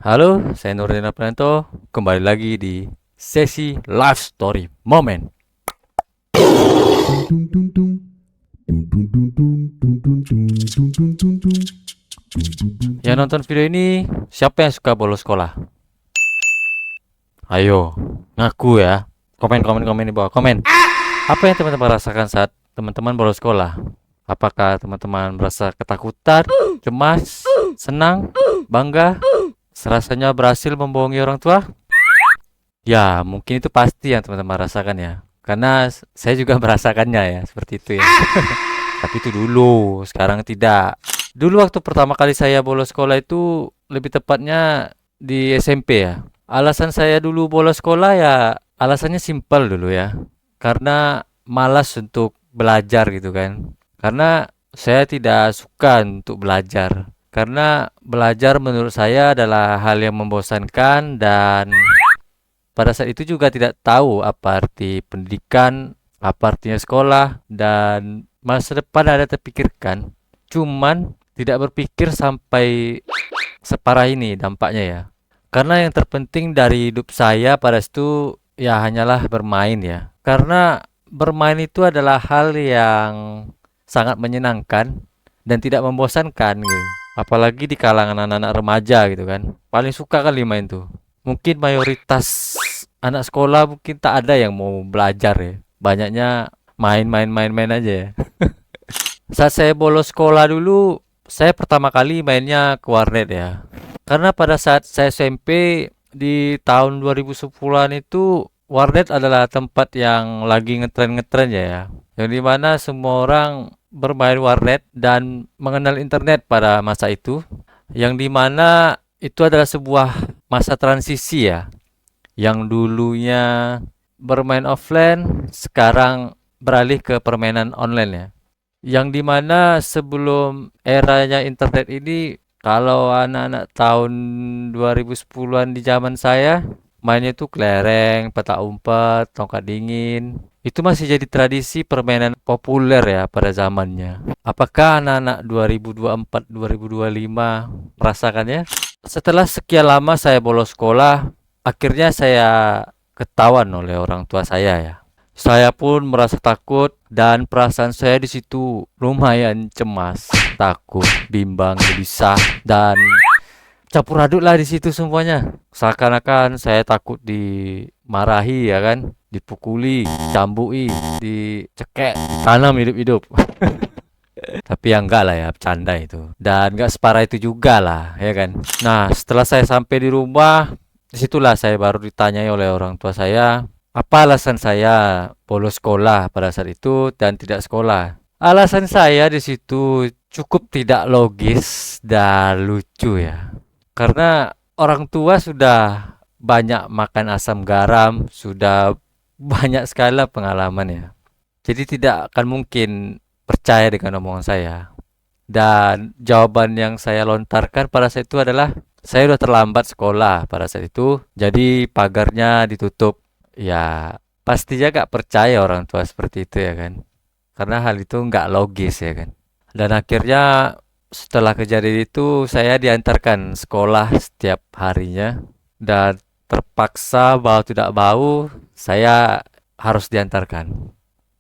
Halo, saya Nurdin Apranto. Kembali lagi di sesi Live Story Moment. Tung tung tung tung. Tung tung tung tung. Tung tung tung. Tung tung tung tung. Tung tung tung Yang tung. nonton video ini, siapa yang suka bolos sekolah? Ayo, ngaku ya. Komen di bawah. Komen. Apa yang teman-teman rasakan saat teman-teman bolos sekolah? Apakah teman-teman merasa ketakutan, cemas, senang, bangga, serasanya berhasil membohongi orang tua? Ya, mungkin itu pasti yang teman-teman rasakan ya. Karena saya juga merasakannya ya, seperti itu ya. Tapi itu dulu, sekarang tidak. Dulu waktu pertama kali saya bolos sekolah itu lebih tepatnya di SMP ya. Alasan saya dulu bolos sekolah ya, alasannya simpel dulu ya. Karena malas untuk belajar gitu kan. Karena saya tidak suka untuk belajar. Karena belajar menurut saya adalah hal yang membosankan dan pada saat itu juga tidak tahu apa arti pendidikan, apa artinya sekolah, dan masa depan ada terpikirkan. Cuman tidak berpikir sampai separah ini dampaknya ya. Karena yang terpenting dari hidup saya pada itu ya hanyalah bermain ya. Karena bermain itu adalah hal yang sangat menyenangkan dan tidak membosankan gitu. Apalagi di kalangan anak-anak remaja gitu kan. Paling suka kali main tuh. Mungkin mayoritas anak sekolah mungkin tak ada yang mau belajar ya. Banyaknya main aja ya. Saat saya bolos sekolah dulu, saya pertama kali mainnya ke warnet ya. Karena pada saat saya SMP di tahun 2010-an itu warnet adalah tempat yang lagi ngetren-ngetren ya. Yang dimana semua orang bermain warnet dan mengenal internet pada masa itu. Yang dimana itu adalah sebuah masa transisi ya. Yang dulunya bermain offline, sekarang beralih ke permainan online ya. Yang dimana sebelum eranya internet ini, kalau anak-anak tahun 2010-an di zaman saya, mainnya itu kelereng, petak umpet, tongkat dingin. Itu masih jadi tradisi permainan populer ya pada zamannya. Apakah anak-anak 2024-2025 merasakannya? Setelah sekian lama saya bolos sekolah, akhirnya saya ketahuan oleh orang tua saya ya. Saya pun merasa takut dan perasaan saya di situ lumayan cemas, takut, bimbang, gelisah dan campur aduk lah di situ semuanya. Seakan-akan saya takut dimarahi ya kan, dipukuli, dicambui, dicekek, ditanam hidup-hidup. Tapi ya enggak lah ya, bercanda itu. Dan enggak separah itu juga lah, ya kan. Nah, setelah saya sampai di rumah, disitulah saya baru ditanyai oleh orang tua saya, apa alasan saya bolos sekolah pada saat itu dan tidak sekolah. Alasan saya di situ cukup tidak logis dan lucu ya. Karena orang tua sudah banyak makan asam garam, sudah banyak sekali lah pengalaman ya. Jadi tidak akan mungkin percaya dengan omongan saya. Dan jawaban yang saya lontarkan pada saat itu adalah saya sudah terlambat sekolah pada saat itu, jadi pagarnya ditutup. Ya, pastinya gak percaya orang tua seperti itu ya kan. Karena hal itu nggak logis ya kan. Dan akhirnya setelah kejadian itu saya diantarkan sekolah setiap harinya dan terpaksa mau tidak mau saya harus diantarkan.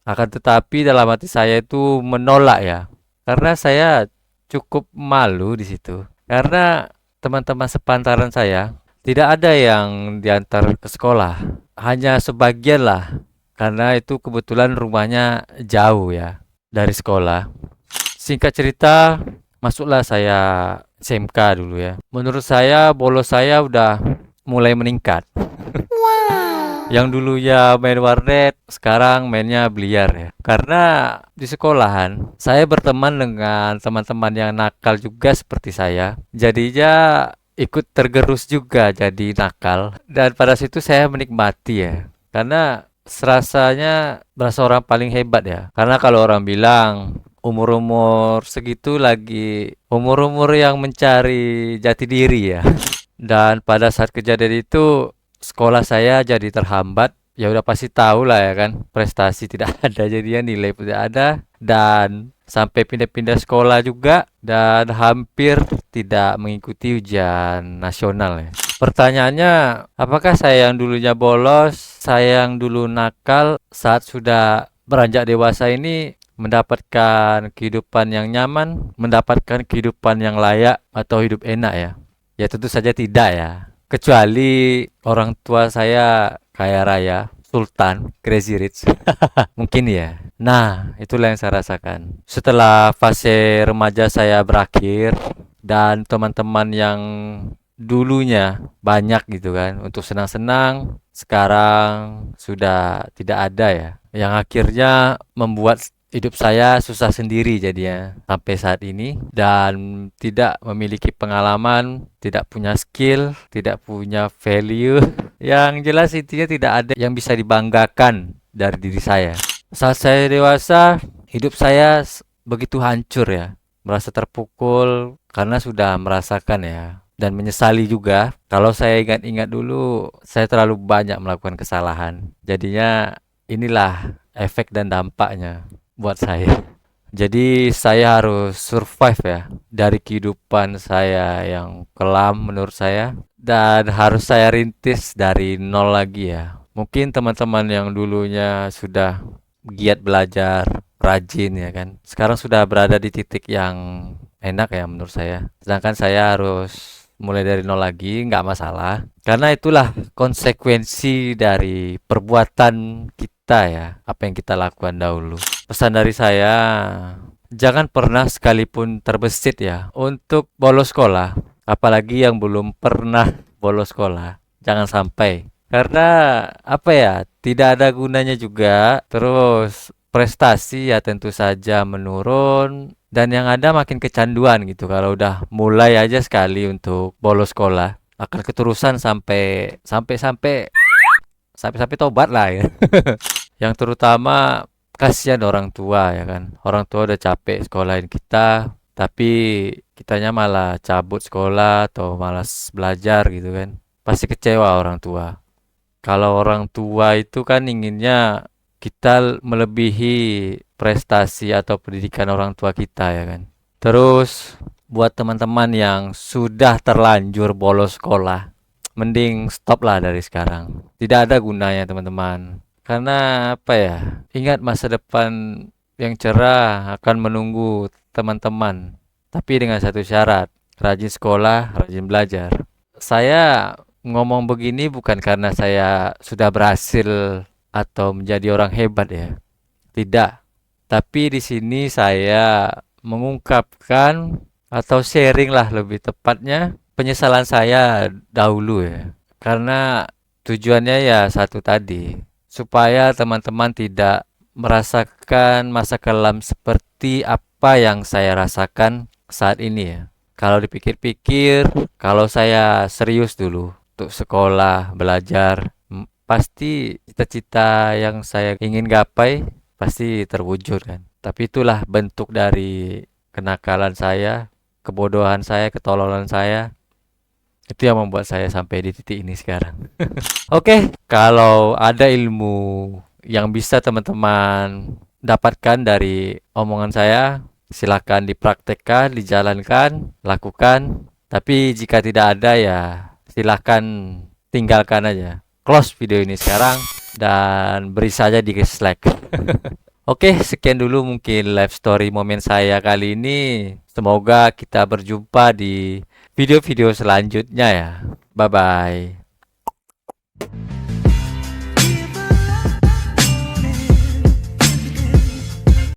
Akan tetapi dalam hati saya itu menolak ya. Karena saya cukup malu di situ. Karena teman-teman sepantaran saya tidak ada yang diantar ke sekolah. Hanya sebagian lah. Karena itu kebetulan rumahnya jauh ya dari sekolah. Singkat cerita, masuklah saya SMK dulu ya. Menurut saya bolos saya udah mulai meningkat. Yang dulunya main warnet, sekarang mainnya biliar ya. Karena di sekolahan, saya berteman dengan teman-teman yang nakal juga seperti saya. Jadinya ikut tergerus juga jadi nakal. Dan pada situ saya menikmati ya. Karena serasanya berasa orang paling hebat ya. Karena kalau orang bilang umur-umur segitu lagi umur-umur yang mencari jati diri ya. Dan pada saat kejadian itu sekolah saya jadi terhambat. Ya udah pasti tahu lah ya kan, prestasi tidak ada, jadinya nilai tidak ada dan sampai pindah-pindah sekolah juga dan hampir tidak mengikuti ujian nasional ya. Pertanyaannya, apakah saya yang dulunya bolos, saya yang dulu nakal saat sudah beranjak dewasa ini mendapatkan kehidupan yang nyaman, mendapatkan kehidupan yang layak atau hidup enak ya? Ya tentu saja tidak ya. Kecuali orang tua saya kaya raya, sultan, crazy rich. Mungkin ya. Nah, itulah yang saya rasakan. Setelah fase remaja saya berakhir dan teman-teman yang dulunya banyak gitu kan untuk senang-senang, sekarang sudah tidak ada ya. Yang akhirnya membuat hidup saya susah sendiri jadinya sampai saat ini dan tidak memiliki pengalaman, tidak punya skill, tidak punya value. Yang jelas intinya tidak ada yang bisa dibanggakan dari diri saya. Saat saya dewasa, hidup saya begitu hancur ya. Merasa terpukul karena sudah merasakan ya. Dan menyesali juga. Kalau saya ingat-ingat dulu, saya terlalu banyak melakukan kesalahan. Jadinya inilah efek dan dampaknya buat saya. Jadi saya harus survive ya dari kehidupan saya yang kelam menurut saya dan harus saya rintis dari nol lagi ya. Mungkin teman-teman yang dulunya sudah giat belajar, rajin ya kan. Sekarang sudah berada di titik yang enak ya menurut saya. Sedangkan saya harus mulai dari nol lagi, nggak masalah. Karena itulah konsekuensi dari perbuatan kita ya, apa yang kita lakukan dahulu. Pesan dari saya, jangan pernah sekalipun terbesit ya untuk bolos sekolah. Apalagi yang belum pernah bolos sekolah. Jangan sampai. Karena apa ya, tidak ada gunanya juga. Terus prestasi ya tentu saja menurun. Dan yang ada makin kecanduan gitu. Kalau udah mulai aja sekali untuk bolos sekolah. Akan keterusan sampai tobat lah ya. Yang terutama kasihan orang tua ya kan. Orang tua udah capek sekolahin kita, tapi kitanya malah cabut sekolah atau malas belajar gitu kan. Pasti kecewa orang tua. Kalau orang tua itu kan inginnya kita melebihi prestasi atau pendidikan orang tua kita ya kan. Terus buat teman-teman yang sudah terlanjur bolos sekolah, mending stop lah dari sekarang. Tidak ada gunanya teman-teman. Karena apa ya? Ingat masa depan yang cerah akan menunggu teman-teman. Tapi dengan satu syarat, rajin sekolah, rajin belajar. Saya ngomong begini bukan karena saya sudah berhasil atau menjadi orang hebat ya. Tidak. Tapi di sini saya mengungkapkan atau sharing lah lebih tepatnya penyesalan saya dahulu ya. Karena tujuannya ya satu tadi, supaya teman-teman tidak merasakan masa kelam seperti apa yang saya rasakan saat ini ya. Kalau dipikir-pikir, kalau saya serius dulu untuk sekolah, belajar, pasti cita-cita yang saya ingin gapai pasti terwujud kan. Tapi itulah bentuk dari kenakalan saya, kebodohan saya, ketololan saya. Itu yang membuat saya sampai di titik ini sekarang. Oke, kalau ada ilmu yang bisa teman-teman dapatkan dari omongan saya, silakan dipraktekkan, dijalankan, lakukan. Tapi jika tidak ada ya silakan tinggalkan aja. Close video ini sekarang dan beri saja di dislike. Oke, sekian dulu mungkin live story momen saya kali ini. Semoga kita berjumpa di video-video selanjutnya ya. Bye bye.